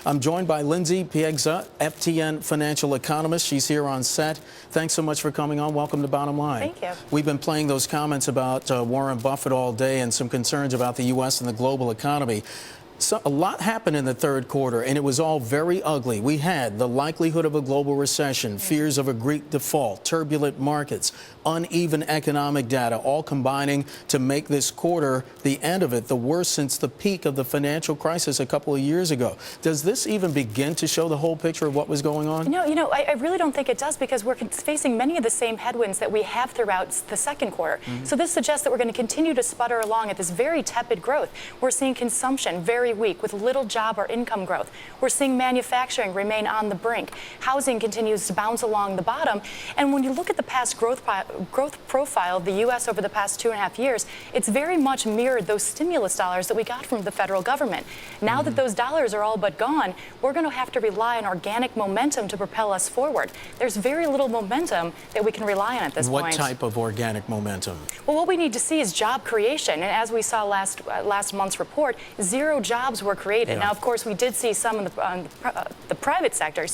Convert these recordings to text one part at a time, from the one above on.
I'm joined by Lindsey Piegza, FTN Financial economist. She's here on set. Thanks so much for coming on. Welcome to Bottom Line. Thank you. We've been playing those comments about Warren Buffett all day and some concerns about the U.S. and the global economy. So a lot happened in the third quarter, and it was all very ugly. We had the likelihood of a global recession, fears of a Greek default, turbulent markets, uneven economic data, all combining to make this quarter, the end of it, the worst since the peak of the financial crisis a couple of years ago. Does this even begin to show the whole picture of what was going on? I really don't think it does, because we're facing many of the same headwinds that we have throughout the second quarter. So this suggests that we're going to continue to sputter along at this very tepid growth. We're seeing consumption very weak with little job or income growth. We're seeing manufacturing remain on the brink. Housing continues to bounce along the bottom. And when you look at the past growth profile of the U.S. over the past 2.5 years, it's very much mirrored those stimulus dollars that we got from the federal government. Now that those dollars are all but gone, we're going to have to rely on organic momentum to propel us forward. There's very little momentum that we can rely on at this point. What type of organic momentum? Well, what we need to see is job creation. And as we saw last month's report, 0 jobs were created. Now, of course, we did see some in the private sector,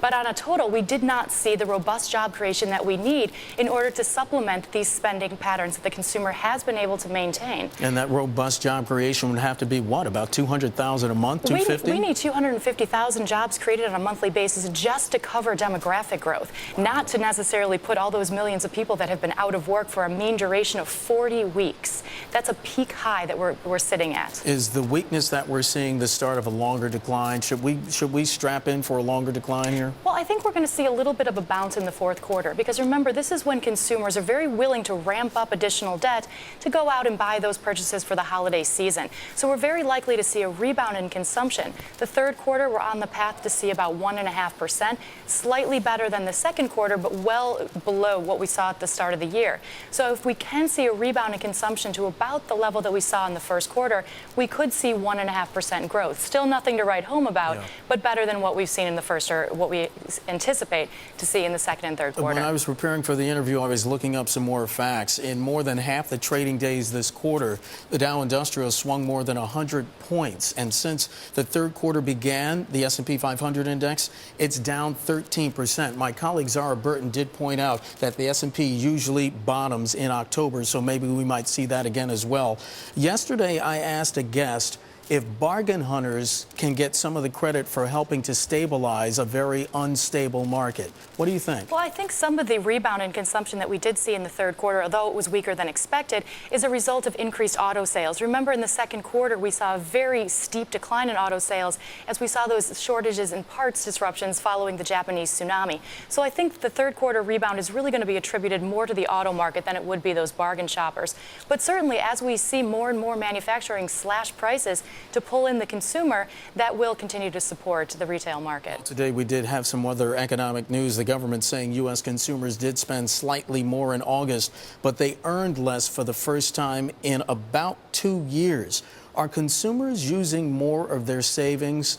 but on a total, we did not see the robust job creation that we need in order to supplement these spending patterns that the consumer has been able to maintain. And that robust job creation would have to be what, about 200,000 a month, 250? We need 250,000 jobs created on a monthly basis just to cover demographic growth, not to necessarily put all those millions of people that have been out of work for a mean duration of 40 weeks. That's a peak high that we're sitting at. Is the weakness that we're seeing the start of a longer decline? Should we strap in for a longer decline here? Well, I think we're going to see a little bit of a bounce in the fourth quarter, because remember, this is when consumers are very willing to ramp up additional debt to go out and buy those purchases for the holiday season. So we're very likely to see a rebound in consumption. The third quarter, we're on the path to see about 1.5%, slightly better than the second quarter, but well below what we saw at the start of the year. So if we can see a rebound in consumption to about the level that we saw in the first quarter, we could see 1.5% growth. Still nothing to write home about, but better than what we've seen in the first, or what we anticipate to see in the second and third quarter. When I was preparing for the interview, I was looking up some more facts. In more than half the trading days this quarter, the Dow Industrial swung more than 100 points. And since the third quarter began, the S&P 500 index, it's down 13%. My colleague Zara Burton did point out that the S&P usually bottoms in October, so maybe we might see that again as well. Yesterday, I asked a guest if bargain hunters can get some of the credit for helping to stabilize a very unstable market. What do you think? Well, I think some of the rebound in consumption that we did see in the third quarter, although it was weaker than expected, is a result of increased auto sales. Remember, in the second quarter, we saw a very steep decline in auto sales as we saw those shortages and parts disruptions following the Japanese tsunami. So I think the third quarter rebound is really going to be attributed more to the auto market than it would be those bargain shoppers. But certainly, as we see more and more manufacturing slash prices to pull in the consumer, that will continue to support the retail market. Today we did have some other economic news. The government saying U.S. consumers did spend slightly more in August, but they earned less for the first time in about 2 years. Are consumers using more of their savings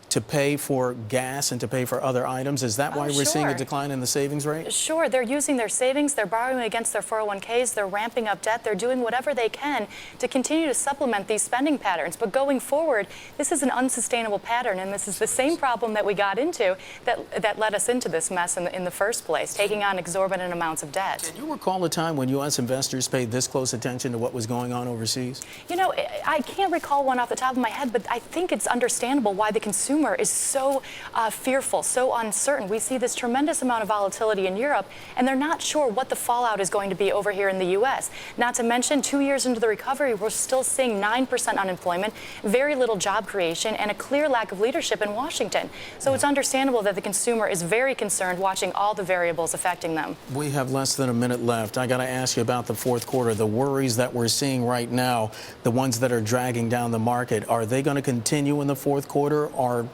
to pay for gas and to pay for other items? Is that why we're seeing a decline in the savings rate? Sure. They're using their savings. They're borrowing against their 401ks. They're ramping up debt. They're doing whatever they can to continue to supplement these spending patterns. But going forward, this is an unsustainable pattern, and this is the same problem that we got into that led us into this mess in the first place, taking on exorbitant amounts of debt. Can you recall a time when U.S. investors paid this close attention to what was going on overseas? You know, I can't recall one off the top of my head, but I think it's understandable why the consumer is so fearful, so uncertain. We see this tremendous amount of volatility in Europe, and they're not sure what the fallout is going to be over here in the U.S. Not to mention, 2 years into the recovery, we're still seeing 9% unemployment, very little job creation, and a clear lack of leadership in Washington. So it's understandable that the consumer is very concerned watching all the variables affecting them. We have less than a minute left. I got to ask you about the fourth quarter. The worries that we're seeing right now, the ones that are dragging down the market, are they going to continue in the fourth quarter, or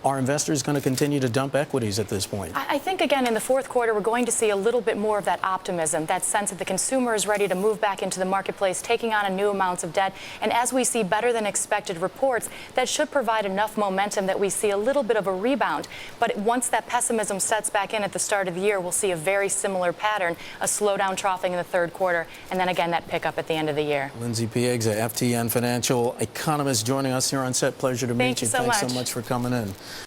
Are investors going to continue to dump equities at this point? I think, again, in the fourth quarter, we're going to see a little bit more of that optimism, that sense that the consumer is ready to move back into the marketplace, taking on new amounts of debt. And as we see better than expected reports, that should provide enough momentum that we see a little bit of a rebound. But once that pessimism sets back in at the start of the year, we'll see a very similar pattern, a slowdown troughing in the third quarter, and then again that pickup at the end of the year. Lindsey Piegza, FTN Financial economist, joining us here on set. Pleasure to meet you. Thanks so much for coming in. in.